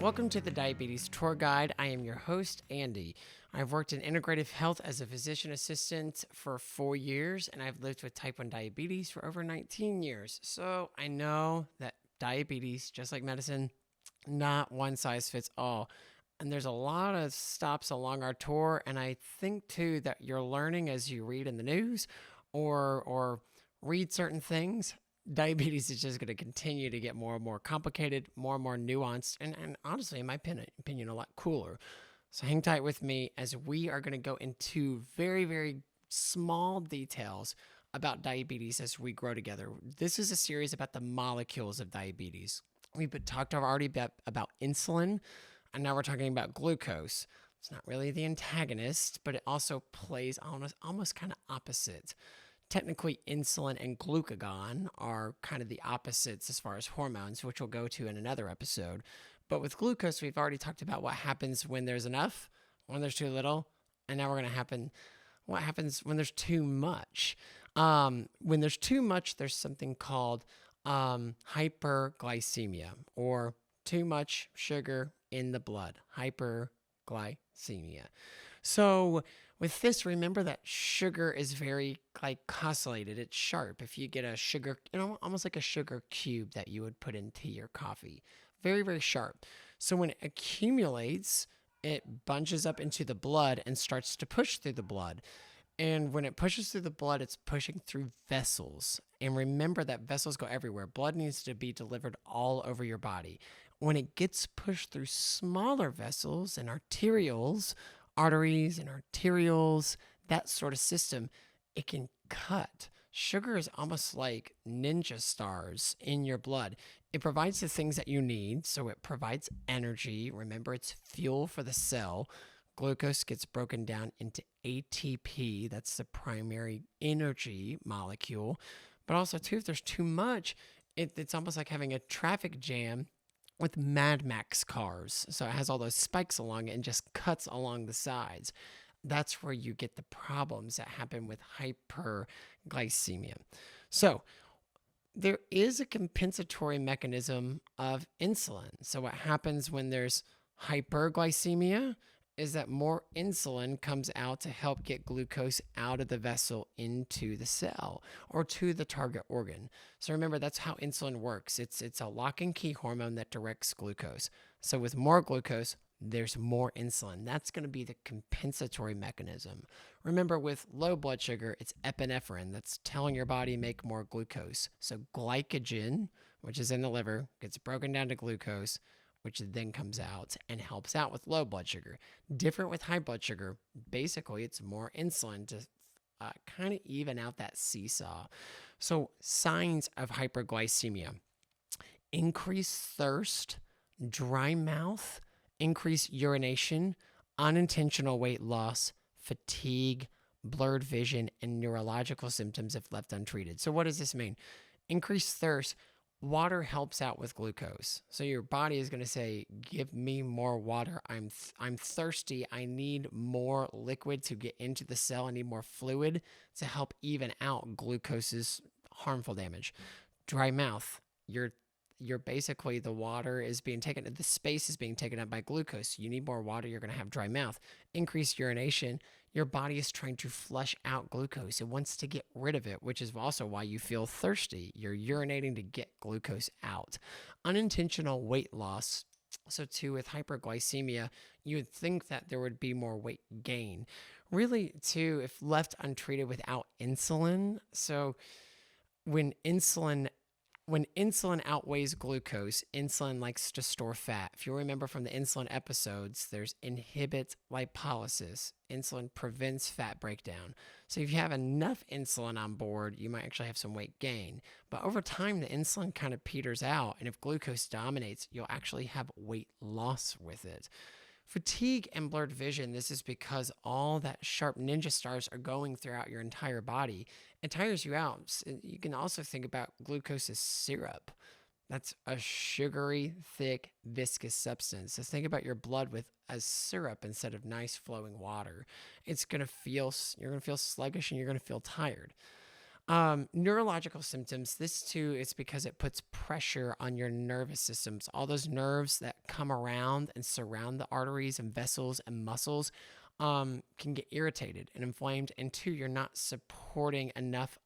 Welcome to the Diabetes Tour Guide. I am your host, Andy. I've worked in integrative health as a physician assistant for 4 years, and I've lived with type 1 diabetes for over 19 years. So I know that diabetes, just like medicine, not one size fits all. And there's a lot of stops along our tour, and I think too that you're learning as you read in the news or read certain things. Diabetes is just going to continue to get more and more complicated, more and more nuanced, and honestly, in my opinion, a lot cooler. So hang tight with me as we are going to go into very, very small details about diabetes as we grow together. This is a series about the molecules of diabetes. We've talked already about insulin, and now we're talking about glucose. It's not really the antagonist, but it also plays almost kind of opposite. Technically, insulin and glucagon are kind of the opposites as far as hormones, which we'll go to in another episode. But with glucose, we've already talked about what happens when there's enough, when there's too little, and now we're going to what happens when there's too much. When there's too much, there's something called hyperglycemia, or too much sugar in the blood, hyperglycemia. So with this, remember that sugar is very glycosylated. It's sharp. If you get a sugar, almost like a sugar cube that you would put into your coffee, very, very sharp. So when it accumulates, it bunches up into the blood and starts to push through the blood. And when it pushes through the blood, it's pushing through vessels. And remember that vessels go everywhere. Blood needs to be delivered all over your body. When it gets pushed through smaller vessels and arterioles, arteries and arterioles, that sort of system, it can cut. Sugar is almost like ninja stars in your blood. It provides the things that you need. So it provides energy. Remember, it's fuel for the cell. Glucose gets broken down into ATP. That's the primary energy molecule. But also, too, if there's too much, it's almost like having a traffic jam with Mad Max cars. So it has all those spikes along it and just cuts along the sides. That's where you get the problems that happen with hyperglycemia. So there is a compensatory mechanism of insulin. So what happens when there's hyperglycemia is that more insulin comes out to help get glucose out of the vessel into the cell or to the target organ. So remember, that's how insulin works. It's a lock and key hormone that directs glucose. So with more glucose, there's more insulin. That's going to be the compensatory mechanism. Remember, with low blood sugar, it's epinephrine that's telling your body make more glucose. So glycogen, which is in the liver, gets broken down to glucose, which then comes out and helps out with low blood sugar. Different with high blood sugar. Basically, it's more insulin to kind of even out that seesaw. So signs of hyperglycemia: increased thirst, dry mouth, increased urination, unintentional weight loss, fatigue, blurred vision, and neurological symptoms if left untreated. So what does this mean? Increased thirst. Water helps out with glucose. So your body is going to say, give me more water. I'm thirsty. I need more liquid to get into the cell. I need more fluid to help even out glucose's harmful damage. Dry mouth. You're basically, the water is being taken, the space is being taken up by glucose. You need more water, you're going to have dry mouth. Increased urination. Your body is trying to flush out glucose. It wants to get rid of it, which is also why you feel thirsty. You're urinating to get glucose out. Unintentional weight loss. So too, with hyperglycemia, you would think that there would be more weight gain. Really, too, if left untreated without insulin. So when insulin outweighs glucose, insulin likes to store fat. If you remember from the insulin episodes, there's inhibit lipolysis. Insulin prevents fat breakdown. So if you have enough insulin on board, you might actually have some weight gain. But over time, the insulin kind of peters out, and if glucose dominates, you'll actually have weight loss with it. Fatigue and blurred vision, this is because all that sharp ninja stars are going throughout your entire body. It tires you out. You can also think about glucose as syrup. That's a sugary, thick, viscous substance. So think about your blood as syrup instead of nice flowing water. You're going to feel sluggish and you're going to feel tired. Neurological symptoms, this too is because it puts pressure on your nervous systems. All those nerves that come around and surround the arteries and vessels and muscles can get irritated and inflamed. And two, you're not supporting enough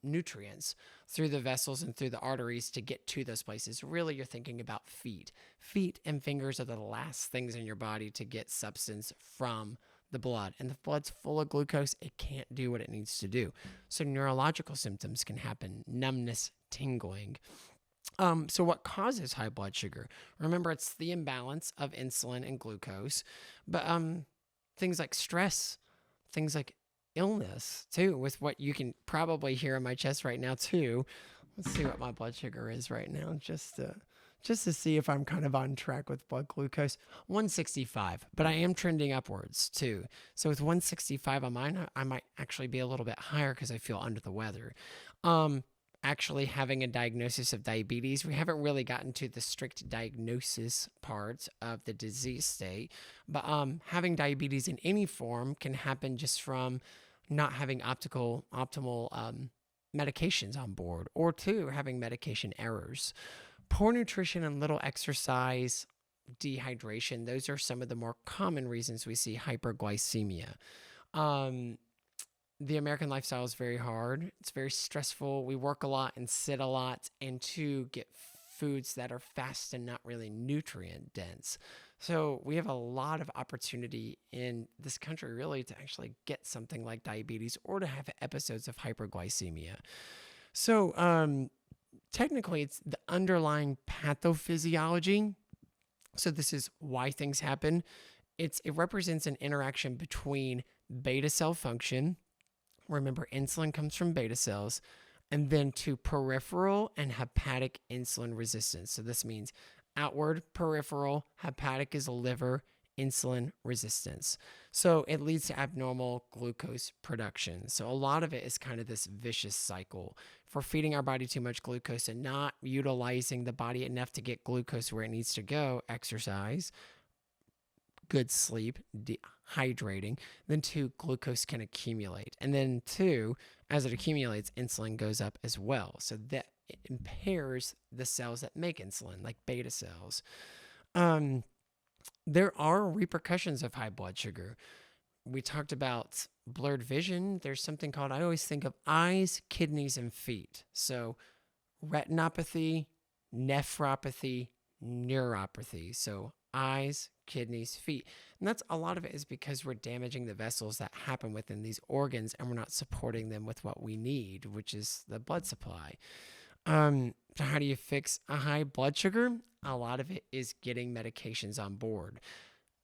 nutrients through the vessels and through the arteries to get to those places. Really, you're thinking about feet. Feet and fingers are the last things in your body to get substance from the blood. And the blood's full of glucose. It can't do what it needs to do. So neurological symptoms can happen: numbness, tingling. So what causes high blood sugar? Remember, it's the imbalance of insulin and glucose. But things like stress, things like illness too, with what you can probably hear in my chest right now too. Let's see what my blood sugar is right now, just to see if I'm kind of on track with blood glucose. 165, but I am trending upwards too. So with 165 on mine, I might actually be a little bit higher because I feel under the weather. Actually having a diagnosis of diabetes, we haven't really gotten to the strict diagnosis part of the disease state, but having diabetes in any form can happen just from not having optimal medications on board, or two, having medication errors. Poor nutrition and little exercise, dehydration, those are some of the more common reasons we see hyperglycemia. The American lifestyle is very hard. It's very stressful. We work a lot and sit a lot, and to get foods that are fast and not really nutrient dense. So we have a lot of opportunity in this country really to actually get something like diabetes or to have episodes of hyperglycemia. So technically it's the underlying pathophysiology. So this is why things happen. It represents an interaction between beta cell function. Remember, insulin comes from beta cells, and then to peripheral and hepatic insulin resistance. So this means outward, peripheral, hepatic is liver, insulin resistance. So it leads to abnormal glucose production. So a lot of it is kind of this vicious cycle. If we're feeding our body too much glucose and not utilizing the body enough to get glucose where it needs to go, exercise, good sleep, dehydrating, then two, glucose can accumulate. And then two, as it accumulates, insulin goes up as well. So that it impairs the cells that make insulin, like beta cells. There are repercussions of high blood sugar. We talked about blurred vision. There's something called, I always think of eyes, kidneys, and feet. So retinopathy, nephropathy, neuropathy. So eyes, kidneys, feet. And that's a lot of it is because we're damaging the vessels that happen within these organs, and we're not supporting them with what we need, which is the blood supply. So how do you fix a high blood sugar? A lot of it is getting medications on board.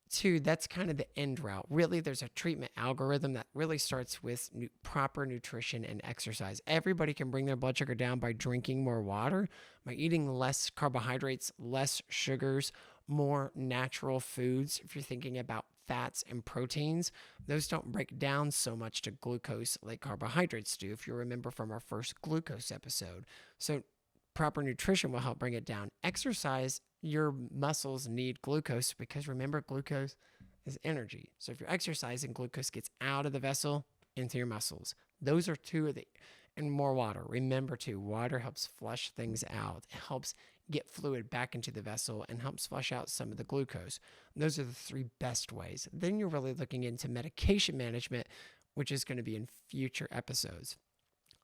Two, that's kind of the end route. Really, there's a treatment algorithm that really starts with proper nutrition and exercise. Everybody can bring their blood sugar down by drinking more water, by eating less carbohydrates, less sugars, more natural foods. If you're thinking about fats and proteins, those don't break down so much to glucose like carbohydrates do, if you remember from our first glucose episode. So proper nutrition will help bring it down. Exercise, your muscles need glucose because remember, glucose is energy. So if you're exercising, glucose gets out of the vessel into your muscles. Those are two of the, and more water. Remember too, water helps flush things out. It helps get fluid back into the vessel and helps flush out some of the glucose. Those are the three best ways. Then you're really looking into medication management, which is going to be in future episodes.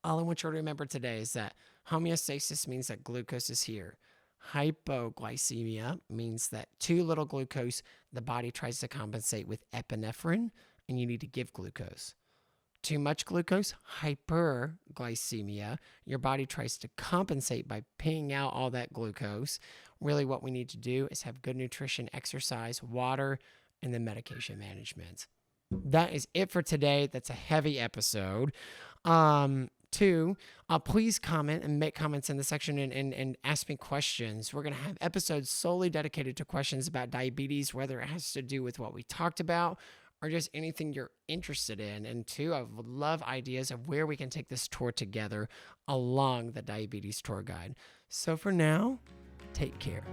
All I want you to remember today is that homeostasis means that glucose is here. Hypoglycemia means that too little glucose, the body tries to compensate with epinephrine, and you need to give glucose. Too much glucose, hyperglycemia, your body tries to compensate by paying out all that glucose. Really what we need to do is have good nutrition, exercise, water, and then medication management. That is it for today. That's a heavy episode. Two, please comment and make comments in the section and ask me questions. We're going to have episodes solely dedicated to questions about diabetes, whether it has to do with what we talked about or just anything you're interested in. And two, I would love ideas of where we can take this tour together along the diabetes tour guide. So for now, take care.